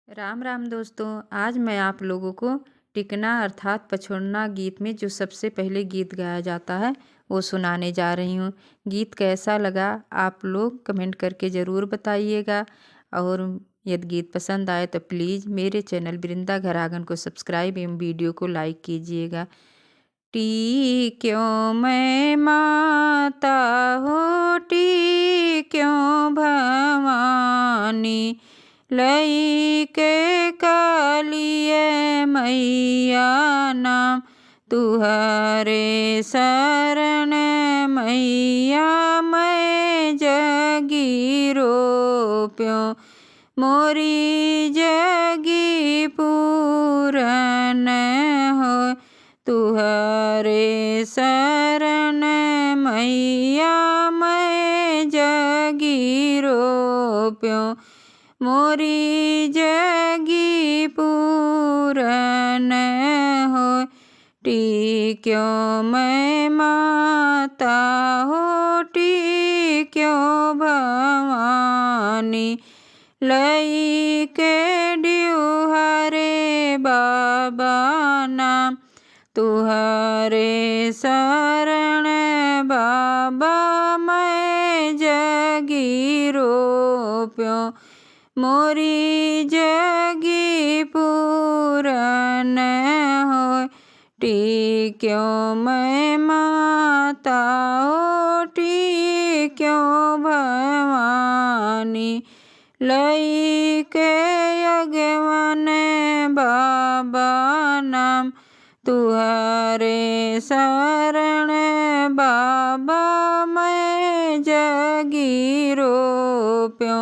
राम राम दोस्तों। आज मैं आप लोगों को टिकना अर्थात पछोड़ना गीत में जो सबसे पहले गीत गाया जाता है वो सुनाने जा रही हूँ। गीत कैसा लगा आप लोग कमेंट करके ज़रूर बताइएगा। और यदि गीत पसंद आए तो प्लीज़ मेरे चैनल वृंदा घर आंगन को सब्सक्राइब एवं वीडियो को लाइक कीजिएगा। क्यों मैं माता हो क्यों भवानी लई के कालिए मैया नाम तुहरे शरण मैया मैं जगी रोप्यो मोरी जगी पूरन हो तुहरे शरण मैया मैं जगी रोप्यो मोरी जगी पूरन हो क्यों मैं माता हो क्यों भवानी लई के ड्यूहरे बाबा नाम तुहरे शरण बाबा मैं जगी रोप्यो मोरी जगी पूरन हो क्यों मैं माता हो क्यों भवानी लई के अगवन बाबा नाम तुहरे शरण बाबा मैं जगी रोप्यो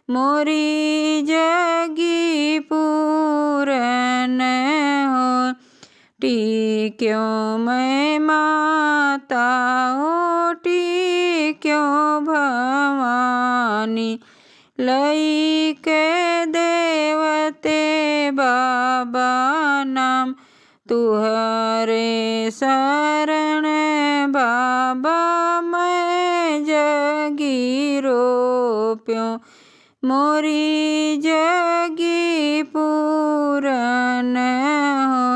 मोरी जगी पूरन हो क्यों मैं माता हो क्यों भवानी लई के देवते बाबा नाम तुहरे शरण बाबा मैं जगी रोप्यो मोरी जगी पूरन हो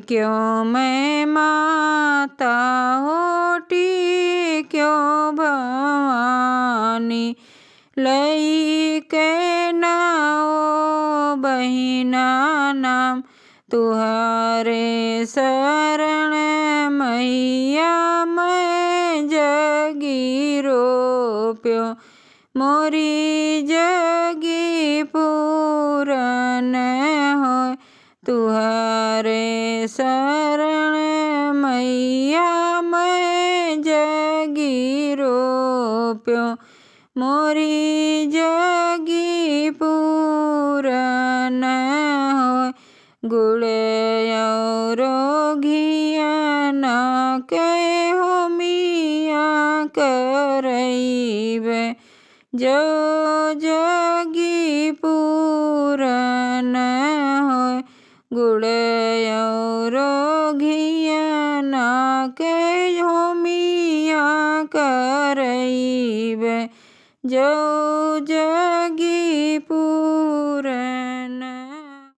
क्यों मैं माता हो क्यों भवानी लई के नाओ बहिना नाम तुहरे शरण मैया मैं जगी रोप्यो मोरी जगी पूरन हो तुहरे शरण मैया मैं जगी रोप्यो मोरी जगी पूरन हो गुड़ और घिया ना के हो मिया करैबे जो जगी पूरन हो गुड़ और घिया ना के हो मिया करैबे जो जगी पूरन